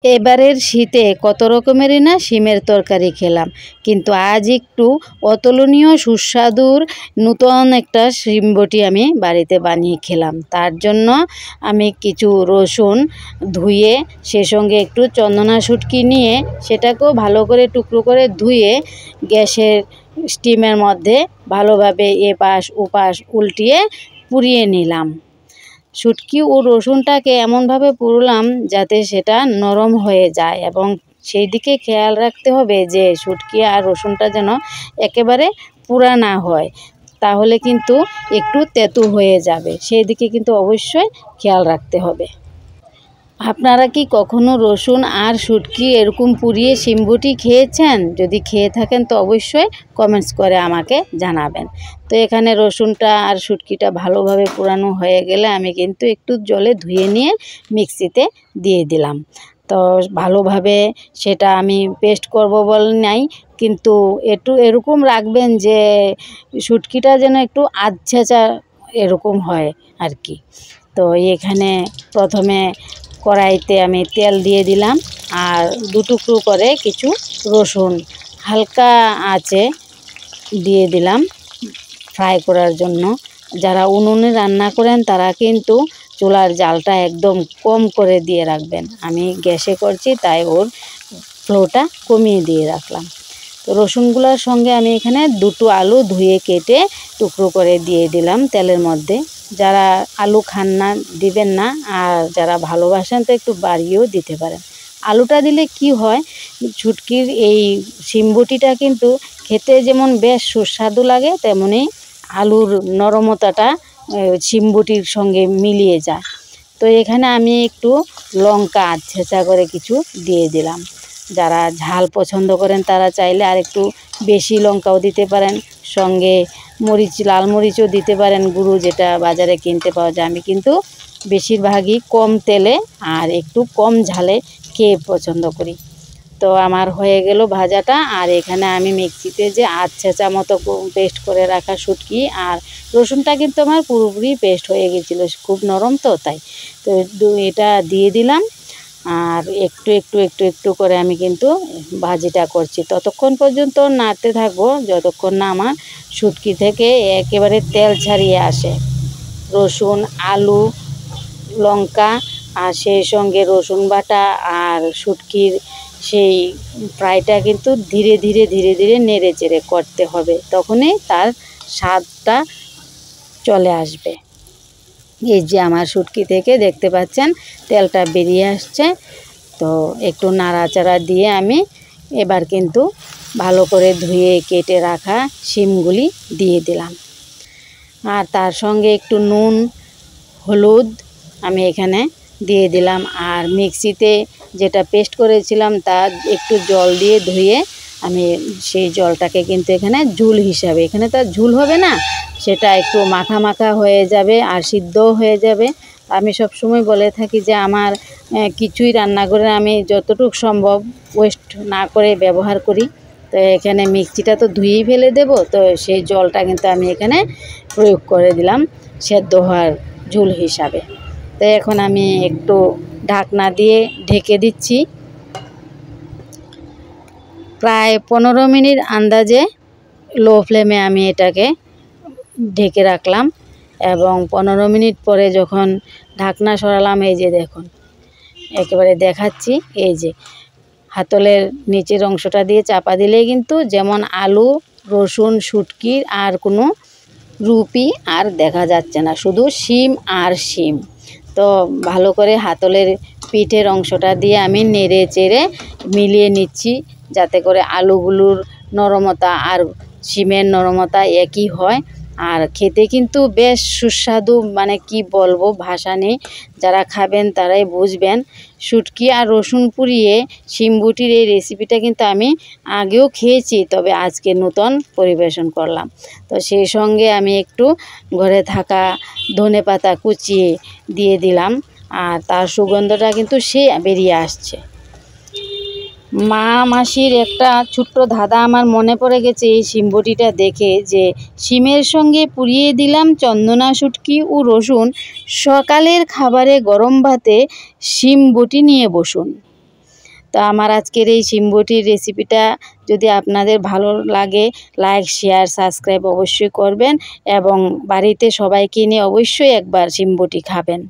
এবারের শীতে কত রকমেরই না শিমের তরকারি খেলাম, কিন্তু আজ একটু অতুলনীয় সুস্বাদুর নূতন একটা শিম বটি আমি বাড়িতে বানিয়ে খেলাম। তার জন্য আমি কিছু রসুন ধুয়ে সে সঙ্গে একটু চন্দনা শুটকি নিয়ে সেটাকেও ভালো করে টুকরো করে ধুয়ে গ্যাসের স্টিমের মধ্যে ভালোভাবে এপাশ ওপাশ উল্টিয়ে পুড়িয়ে নিলাম। শুটকি ও রসুনটাকে এমনভাবে পুড়লাম যাতে সেটা নরম হয়ে যায়, এবং সেই দিকে খেয়াল রাখতে হবে যে শুটকি আর রসুনটা যেন একেবারে পুড়া না হয়, তাহলে কিন্তু একটু তেতো হয়ে যাবে, সেই দিকে কিন্তু অবশ্যই খেয়াল রাখতে হবে। আপনারা কি কখনো রসুন আর শুটকি এরকম পুড়িয়ে শিম বটি খেয়েছেন? যদি খেয়ে থাকেন তো অবশ্যই কমেন্টস করে আমাকে জানাবেন। তো এখানে রসুনটা আর শুটকিটা ভালোভাবে পোড়ানো হয়ে গেলে আমি কিন্তু একটু জলে ধুয়ে নিয়ে মিক্সিতে দিয়ে দিলাম। তো ভালোভাবে সেটা আমি পেস্ট করব বলে নাই, কিন্তু একটু এরকম রাখবেন যে শুটকিটা যেন একটু আধছেঁচা এরকম হয় আর কি। তো এখানে প্রথমে কড়াইতে আমি তেল দিয়ে দিলাম আর দু টুকরো করে কিছু রসুন হালকা আঁচে দিয়ে দিলাম ফ্রাই করার জন্য। যারা উনুনে রান্না করেন তারা কিন্তু চুলার জালটা একদম কম করে দিয়ে রাখবেন। আমি গ্যাসে করছি তাই ওর ফ্লেমটা কমিয়ে দিয়ে রাখলাম। তো রসুনগুলোর সঙ্গে আমি এখানে দুটো আলু ধুয়ে কেটে টুকরো করে দিয়ে দিলাম তেলের মধ্যে। যারা আলু খান না দিবেন না, আর যারা ভালোবাসেন তো একটু বাড়িয়েও দিতে পারেন। আলুটা দিলে কি হয়, শুটকির এই শিম বটিটা কিন্তু খেতে যেমন বেশ সুস্বাদু লাগে, তেমনি আলুর নরমতাটা শিম বটির সঙ্গে মিলিয়ে যায়। তো এখানে আমি একটু লঙ্কা ছেঁচা করে কিছু দিয়ে দিলাম। যারা ঝাল পছন্দ করেন তারা চাইলে আর একটু বেশি লঙ্কাও দিতে পারেন, সঙ্গে মরিচ লাল মরিচও দিতে পারেন, গুঁড়ো যেটা বাজারে কিনতে পাওয়া যায়। আমি কিন্তু বেশিরভাগই কম তেলে আর একটু কম ঝালে খেয়ে পছন্দ করি। তো আমার হয়ে গেল ভাজাটা, আর এখানে আমি মিক্সিতে যে ছেঁচা মতো পেস্ট করে রাখা শুটকি আর রসুনটা কিন্তু আমার পুরোপুরি পেস্ট হয়ে গেছিলো, খুব নরম তো তাই। তো এটা দিয়ে দিলাম আর একটু একটু একটু একটু করে আমি কিন্তু ভাজিটা করছি। ততক্ষণ পর্যন্ত নাড়তে থাকবো যতক্ষণ না আমার শুটকি থেকে একেবারে তেল ছাড়িয়ে আসে। রসুন, আলু, লঙ্কা আর সেই সঙ্গে রসুন বাটা আর শুটকির সেই ফ্রাইটা কিন্তু ধীরে ধীরে ধীরে ধীরে নেড়ে চেড়ে করতে হবে, তখনই তার স্বাদটা চলে আসবে। এই যে আমার শুটকি থেকে দেখতে পাচ্ছেন তেলটা বেরিয়ে আসছে। তো একটু নাড়াচাড়া দিয়ে আমি এবার কিন্তু ভালো করে ধুয়ে কেটে রাখা শিমগুলি দিয়ে দিলাম, আর তার সঙ্গে একটু নুন হলুদ আমি এখানে দিয়ে দিলাম। আর মিক্সিতে যেটা পেস্ট করেছিলাম তা একটু জল দিয়ে ধুয়ে আমি সেই জলটাকে কিন্তু এখানে ঝুল হিসাবে, এখানে তো ঝুল হবে না, সেটা একটু মাখা মাখা হয়ে যাবে আর সিদ্ধও হয়ে যাবে। আমি সব সময় বলে থাকি যে আমার কিছুই রান্না করে আমি যতটুকু সম্ভব ওয়েস্ট না করে ব্যবহার করি। তো এখানে মিক্সিটা তো ধুয়েই ফেলে দেব, তো সেই জলটা কিন্তু আমি এখানে প্রয়োগ করে দিলাম সেদ্ধ হওয়ার ঝোল হিসাবে। তো এখন আমি একটু ঢাকনা দিয়ে ঢেকে দিচ্ছি, প্রায় 15 মিনিট আন্দাজে লো ফ্লেমে আমি এটাকে ঢেকে রাখলাম, এবং 15 মিনিট পরে যখন ঢাকনা সরালাম, এই যে দেখুন একেবারে দেখাচ্ছি, এই যে হাতলের নিচের অংশটা দিয়ে চাপা দিলেই কিন্তু যেমন আলু রসুন শুটকির আর কোনো রূপই আর দেখা যাচ্ছে না, শুধু শিম আর শিম। তো ভালো করে হাতলের পিঠের অংশটা দিয়ে আমি নেড়ে চেড়ে মিলিয়ে নিচ্ছি, যাতে করে আলুগুলোর নরমতা আর শিমের নরমতা একই হয়। আর খেতে কিন্তু বেশ সুস্বাদু, মানে কি বলবো, ভাষা নেই। যারা খাবেন তারাই বুঝবেন। শুটকি আর রসুন পুড়িয়ে শিম বটির এই রেসিপিটা কিন্তু আমি আগেও খেয়েছি, তবে আজকে নতুন পরিবেশন করলাম। তো সেই সঙ্গে আমি একটু ঘরে থাকা ধনেপাতা কুচিয়ে দিয়ে দিলাম, আর তার সুগন্ধটা কিন্তু সে বেরিয়ে আসছে। মা মাসির একটা ছোট্ট ধাঁধা আমার মনে পড়ে গেছে এই শিম বটিটা দেখে, যে শিমের সঙ্গে পুড়িয়ে দিলাম চন্দনা শুটকি ও রসুন, সকালের খাবারে গরম ভাতে শিম বটি নিয়ে বসুন। তো আমার আজকের এই শিমবটির রেসিপিটা যদি আপনাদের ভালো লাগে, লাইক শেয়ার সাবস্ক্রাইব অবশ্যই করবেন এবং বাড়িতে সবাইকে নিয়ে অবশ্যই একবার শিমবটি খাবেন।